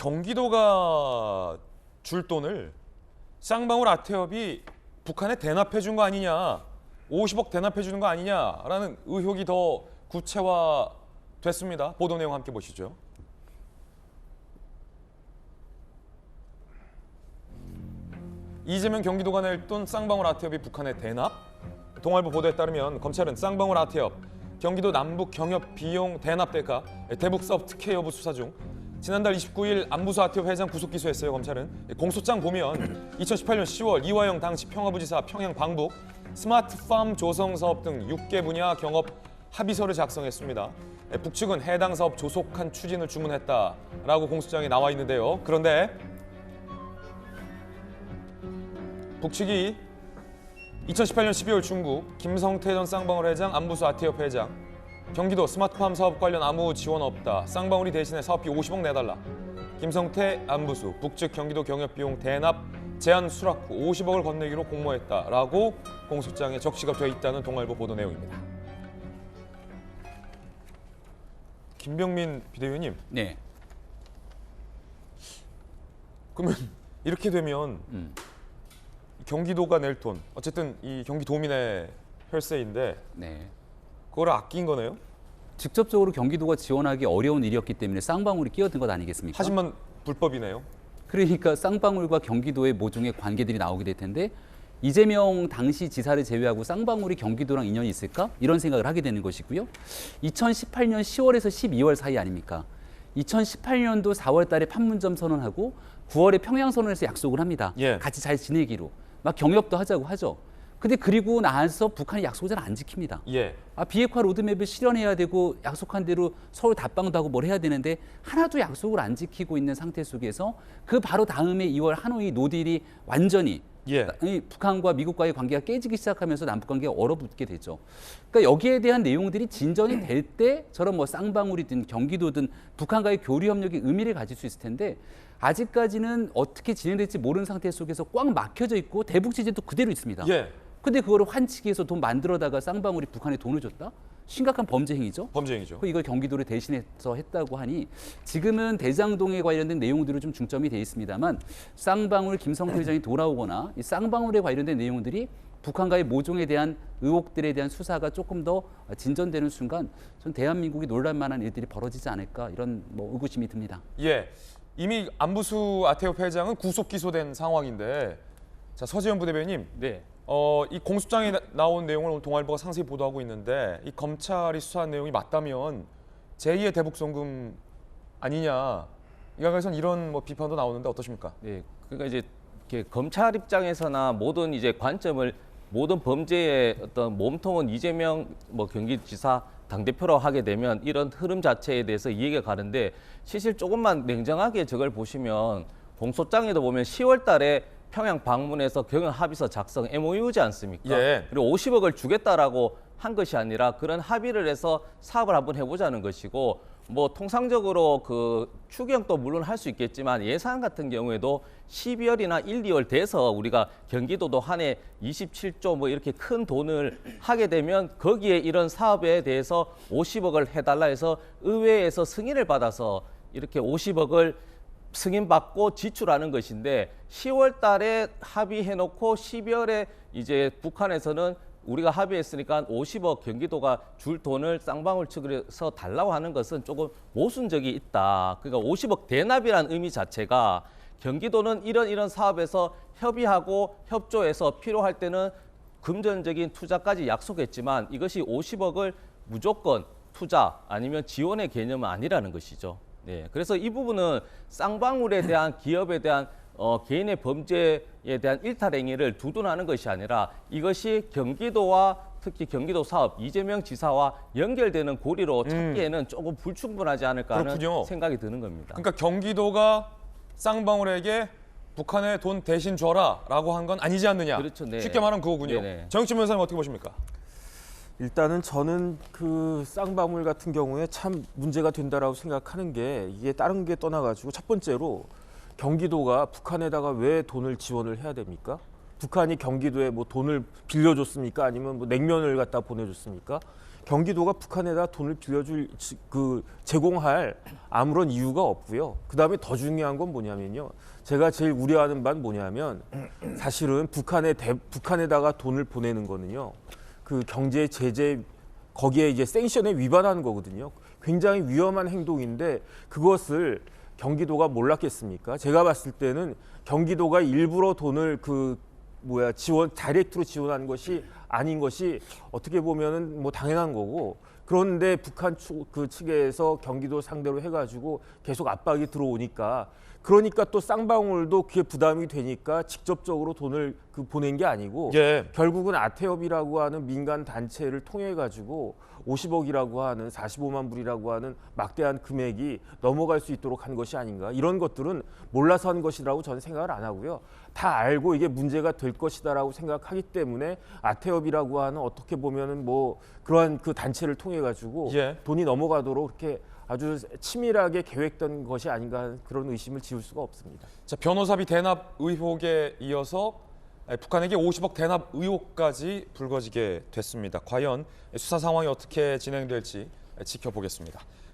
경기도가 줄 돈을 쌍방울 아태협이 북한에 대납해 준 거 아니냐, 50억 대납해 주는 거 아니냐라는 의혹이 더 구체화됐습니다. 보도 내용 함께 보시죠. 이재명 경기도가 낼 돈 쌍방울 아태협이 북한에 대납? 동아일보 보도에 따르면 검찰은 쌍방울 아태협 경기도 남북 경협 비용 대납 대가 대북 사업 특혜 여부 수사 중 지난달 29일 안부수 아태협 회장 구속 기소했어요. 검찰은 공소장 보면 2018년 10월 이화영 당시 평화부지사 평양 광북 스마트팜 조성 사업 등 6개 분야 경업 합의서를 작성했습니다. 북측은 해당 사업 조속한 추진을 주문했다라고 공소장에 나와 있는데요. 그런데 북측이 2018년 12월 중국 김성태 전 쌍방울 회장, 안부수 아태협 회장, 경기도 스마트팜 사업 관련 아무 지원 없다. 쌍방울이 대신에 사업비 50억 내달라. 김성태, 안부수, 북측 경기도 경협 비용 대납 제한 수락 후 50억을 건네기로 공모했다라고 공소장에 적시가 돼 있다는 동아일보 보도 내용입니다. 김병민 비대위원님. 네. 그러면 이렇게 되면 경기도가 낼 돈, 어쨌든 이 경기도민의 혈세인데 네. 그걸 아낀 거네요? 직접적으로 경기도가 지원하기 어려운 일이었기 때문에 쌍방울이 끼어든 것 아니겠습니까? 하지만 불법이네요. 그러니까 쌍방울과 경기도의 모종의 관계들이 나오게 될 텐데 이재명 당시 지사를 제외하고 쌍방울이 경기도랑 인연이 있을까? 이런 생각을 하게 되는 것이고요. 2018년 10월에서 12월 사이 아닙니까? 2018년도 4월 달에 판문점 선언하고 9월에 평양 선언에서 약속을 합니다. 예. 같이 잘 지내기로. 막 경협도 하자고 하죠. 근데 그리고 나서 북한이 약속을 잘 안 지킵니다. 예. 비핵화 로드맵을 실현해야 되고 약속한 대로 서울 답방도 하고 뭘 해야 되는데 하나도 약속을 안 지키고 있는 상태 속에서 그 바로 다음에 2월 하노이 노딜이 완전히 예. 북한과 미국과의 관계가 깨지기 시작하면서 남북 관계가 얼어붙게 되죠. 그러니까 여기에 대한 내용들이 진전이 될 때 저런 뭐 쌍방울이든 경기도든 북한과의 교류 협력이 의미를 가질 수 있을 텐데 아직까지는 어떻게 진행될지 모르는 상태 속에서 꽉 막혀져 있고 대북 제재도 그대로 있습니다. 예. 근데 그거를 환치기 해서 돈 만들어다가 쌍방울이 북한에 돈을 줬다? 심각한 범죄 행위죠. 범죄 행위죠. 이걸 경기도를 대신해서 했다고 하니 지금은 대장동에 관련된 내용들을 좀 중점이 돼 있습니다만 쌍방울 김성태 회장이 돌아오거나 이 쌍방울에 관련된 내용들이 북한과의 모종에 대한 의혹들에 대한 수사가 조금 더 진전되는 순간 전 대한민국이 놀랄 만한 일들이 벌어지지 않을까 이런 뭐 의구심이 듭니다. 예. 이미 안부수 아태협 회장은 구속 기소된 상황인데 자, 서지현 부대변인. 네. 이 공소장에 나온 내용을 오늘 동아일보가 상세히 보도하고 있는데 이 검찰이 수사한 내용이 맞다면 제2의 대북 송금 아니냐. 이각에선 이런 뭐 비판도 나오는데 어떠십니까? 네. 그러니까 이제 이렇게 검찰 입장에서나 모든 이제 관점을 모든 범죄의 어떤 몸통은 이재명 뭐 경기지사 당대표로 하게 되면 이런 흐름 자체에 대해서 이해가 가는데 사실 조금만 냉정하게 저걸 보시면 공소장에도 보면 10월 달에 평양 방문해서 경영 합의서 작성 MOU지 않습니까? 예. 그리고 50억을 주겠다라고 한 것이 아니라 그런 합의를 해서 사업을 한번 해보자는 것이고 뭐 통상적으로 그 추경도 물론 할 수 있겠지만 예산 같은 경우에도 12월이나 1, 2월 돼서 우리가 경기도도 한 해 27조 뭐 이렇게 큰 돈을 하게 되면 거기에 이런 사업에 대해서 50억을 해달라 해서 의회에서 승인을 받아서 이렇게 50억을 승인받고 지출하는 것인데 10월 달에 합의해놓고 12월에 이제 북한에서는 우리가 합의했으니까 50억 경기도가 줄 돈을 쌍방울 측에서 달라고 하는 것은 조금 모순적이 있다. 그러니까 50억 대납이라는 의미 자체가 경기도는 이런 사업에서 협의하고 협조해서 필요할 때는 금전적인 투자까지 약속했지만 이것이 50억을 무조건 투자 아니면 지원의 개념은 아니라는 것이죠. 네, 그래서 이 부분은 쌍방울에 대한 기업에 대한 개인의 범죄에 대한 일탈 행위를 두둔하는 것이 아니라 이것이 경기도와 특히 경기도 사업 이재명 지사와 연결되는 고리로 찾기에는 조금 불충분하지 않을까 하는 그렇군요. 생각이 드는 겁니다. 그러니까 경기도가 쌍방울에게 북한에 돈 대신 줘라라고 한 건 아니지 않느냐. 그렇죠, 네. 쉽게 말하면 그거군요. 네네. 정익진 변호사님 어떻게 보십니까? 일단은 저는 그 쌍방울 같은 경우에 참 문제가 된다라고 생각하는 게 이게 다른 게 떠나가지고 첫 번째로 경기도가 북한에다가 왜 돈을 지원을 해야 됩니까? 북한이 경기도에 뭐 돈을 빌려줬습니까? 아니면 뭐 냉면을 갖다 보내줬습니까? 경기도가 북한에다 돈을 제공할 아무런 이유가 없고요. 그다음에 더 중요한 건 뭐냐면요. 제가 제일 우려하는 바는 뭐냐면 사실은 북한에다가 돈을 보내는 거는요. 그 경제 제재 거기에 이제 생션에 위반하는 거거든요. 굉장히 위험한 행동인데 그것을 경기도가 몰랐겠습니까? 제가 봤을 때는 경기도가 일부러 돈을 다이렉트로 지원한 것이 아닌 것이 어떻게 보면은 뭐 당연한 거고, 그런데 북한 측에서 경기도 상대로 해가지고 계속 압박이 들어오니까, 그러니까 또 쌍방울도 그게 부담이 되니까 직접적으로 돈을 보낸 게 아니고 예. 결국은 아태협이라고 하는 민간 단체를 통해 가지고 50억이라고 하는 45만 불이라고 하는 막대한 금액이 넘어갈 수 있도록 한 것이 아닌가. 이런 것들은 몰라서 한 것이라고 저는 생각을 안 하고요. 다 알고 이게 문제가 될 것이다라고 생각하기 때문에 아태협이라고 하는 어떻게 보면은 뭐 그러한 그 단체를 통해 가지고 예. 돈이 넘어가도록 이렇게 아주 치밀하게 계획된 것이 아닌가 하는 그런 의심을 지울 수가 없습니다. 자, 변호사비 대납 의혹에 이어서 북한에게 50억 대납 의혹까지 불거지게 됐습니다. 과연 수사 상황이 어떻게 진행될지 지켜보겠습니다.